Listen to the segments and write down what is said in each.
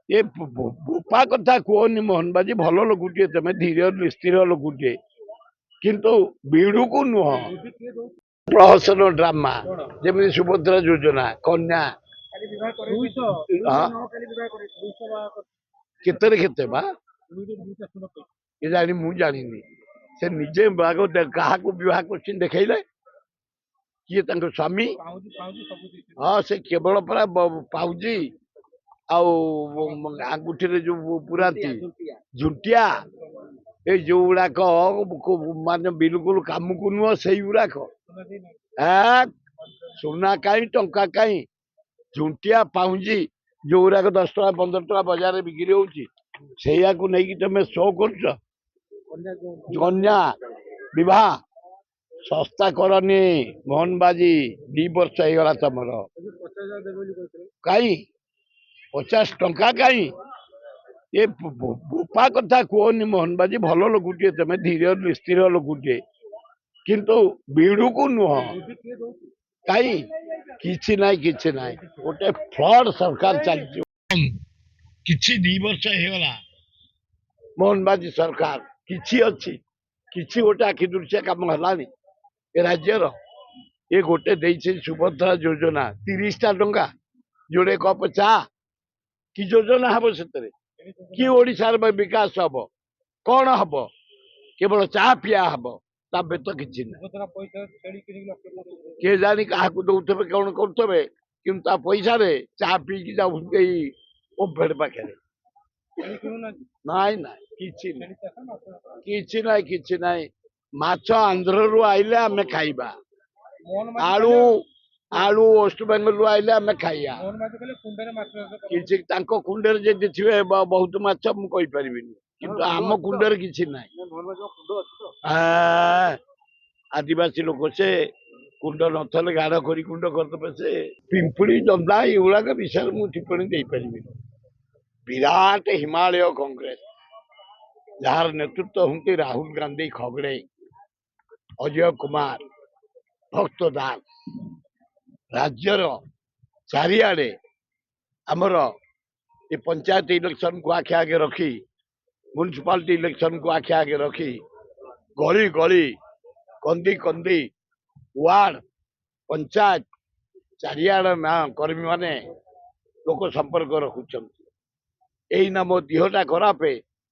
ଏ ବୋପା କଥା କୁହନି ମୋହନ ବାଜି ଭଲ ଲୋକଟିଏ ତମେ ଧୀର ସ୍ଥିର ଲୋକଟିଏ କିନ୍ତୁ ବିଡୁକୁ ନୁହଁ ପ୍ରହସନ ଡ୍ରାମା ଯେମିତି ସୁଭଦ୍ରା ଯୋଜନା କନ୍ୟା କେତେରେ କେତେ ବା ଏ ଜାଣି ମୁଁ ଜାଣିନି ସେ ନିଜେ କାହାକୁ ବିବାହ କରୁଛନ୍ତି ଦେଖେଇଲେ କିଏ ତାଙ୍କ ସ୍ୱାମୀ ହଁ ସେ କେବଳ ପରା ପାଉଜି ଆଉ ଆଙ୍ଗୁଠିରେ ଯୋଉ ପୁରାନ୍ତି ଝୁଣ୍ଟିଆ ଏଇ ଯୋଉଗୁଡାକ ମାନେ ବିଲକୁଲ କାମକୁ ନୁହଁ ସେଇଗୁଡାକ ସୁନା କାହିଁ ଟଙ୍କା କାହିଁ ଝୁଣ୍ଟିଆ ପାଉଁଜି ଯୋଉଗୁଡାକ 10 ଟଙ୍କା 15 ଟଙ୍କା ବଜାରରେ ବିକ୍ରି ହଉଛି ସେଇଆକୁ ନେଇକି ତମେ ଶୋ କରୁଛ। କନ୍ୟା ବିବାହ ଶସ୍ତା କରନି ମୋହନ ବାଜି 2 ବର୍ଷ ହେଇଗଲା ତମର କାହିଁ 50 ଟଙ୍କା କାହିଁ ଏ ବୋପା କଥା କୁହନି ମୋହନ ବାଜି ଭଲ ଲୋକଟିଏ ତମେ ଧୀର ସ୍ଥିର ଲୋକଟିଏ କିନ୍ତୁ ବିଡୁକୁ ନୁହଁ କାହିଁ କିଛି ନାହିଁ ଗୋଟେ ଫ୍ରଡ୍ ସରକାର ଚାଲିଛି କିଛି 2 ବର୍ଷ ହେଇଗଲା ମୋହନ ବାଜି ସରକାର କିଛି ଅଛି କିଛି ଗୋଟେ ଆଖି ଦୃଶ୍ୟ କାମ ହେଲାନି ଏ ରାଜ୍ୟର ଏ ଗୋଟେ ଦେଇছে ସୁଭଦ୍ରା ଯୋଜନା 30ଟା ଟଙ୍କା ଯୋଡେ କପ ଚା କି ଯୋଜନା ହବ ସେଥିରେ କି ଓଡିଶାର ବିକାଶ ହବ କଣ ହବ କେବଳ ଚା ପିଆ ହବ ତା ବ୍ୟତୀତ କିଛି ନାହିଁ କିଏ ଜାଣି କାହାକୁ ଦଉଥିବେ କଣ କରୁଥିବେ କିନ୍ତୁ ତା ପଇସାରେ ଚା ପିଇକି ଯାଉଛନ୍ତି ଏଇ ଓମ୍ଫେଡ ପାଖରେ ନାଇଁ କିଛି ନାହିଁ ମାଛ ଆନ୍ଧ୍ରରୁ ଆଇଲେ ଆମେ ଖାଇବା ଆଳୁ ଆଳୁ ୱେଷ୍ଟବେଙ୍ଗଲରୁ ଆଇଲେ ଆମେ ଖାଇବା କିଛି ତାଙ୍କ କୁଣ୍ଡରେ ଯଦି ଥିବେ ବହୁତ ମାଛ ମୁଁ କହିପାରିବିନି କିନ୍ତୁ ଆମ କୁଣ୍ଡରେ କିଛି ନାହିଁ ଆଦିବାସୀ ଲୋକ ସେ କୁଣ୍ଡ ନଥିଲେ ଗାଢ କରି କୁଣ୍ଡ କରିଦେବେ ସେ ପିମ୍ପୁଡି ଜନ୍ଦା ଏଗୁଡାକ ବିଷୟରେ ମୁଁ ଟିପ୍ପଣୀ ଦେଇପାରିବିନି ବିରାଟ ହିମାଳୟ କଂଗ୍ରେସ ଯାହାର ନେତୃତ୍ୱ ହୁଅନ୍ତି ରାହୁଲ ଗାନ୍ଧୀ ଖଗଡେ ଅଜୟ କୁମାର ଭକ୍ତ ଦାସ ରାଜ୍ୟର ଚାରିଆଡେ ଆମର ଏ ପଞ୍ଚାୟତ ଇଲେକ୍ସନକୁ ଆଖି ଆଗେ ରଖି म्युनिसिपालिटी इलेक्शन को आखि आगे रखी गली गली कंदी कंदी वार्ड पंचायत चारिआड कर्मी माने लोक संपर्क रखुंट यही मो देहटा खराब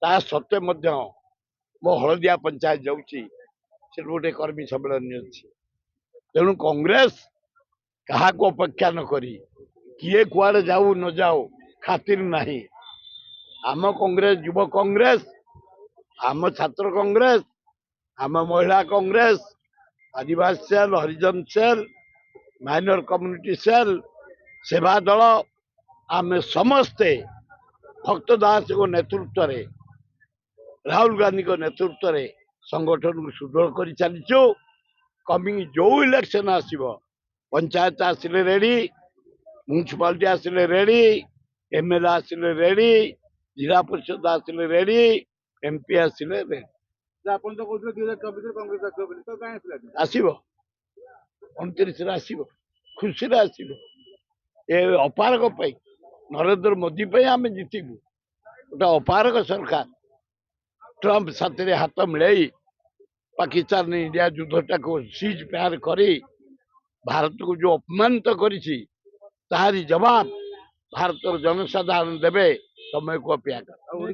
ता सत्वे मो हलदिया पंचायत जाऊँगी गोटे कर्मी सम्मेलन अच्छी तेणु कांग्रेस क्या अपेक्षा न करी किए कुआड़े जाऊ न जाऊ खातिर नहीं आम कांग्रेस युव कांग्रेस आम छात्र कांग्रेस आम महिला कांग्रेस आदिवासी सेल हरिजन सेल माइनर कम्युनिटी सेल सेवा दल आम समस्ते भक्त दास नेतृत्व रे राहुल गांधी नेतृत्व रे संगठन को सुदृढ़ कर चलीचु कमिंग जो इलेक्शन आसो पंचायत आसिले रेडी म्युनिसिपालिटी आसिले रेडी एमएलए आसिले रेडी जिला परिषद आसिले रेडी एमपी आसिले रेडी आसो 29 आसो खुशी आसो ए अपारक नरेंद्र मोदी आम जीतबू गोटे अपारक सरकार ट्रंप साथी हाथ मिलाई पाकिस्तान इंडिया युद्धटा को सीज फायर करी भारत को जो अपमानित तारी जवाब भारत जनसाधारण देवे समय को अपेक्षा कर।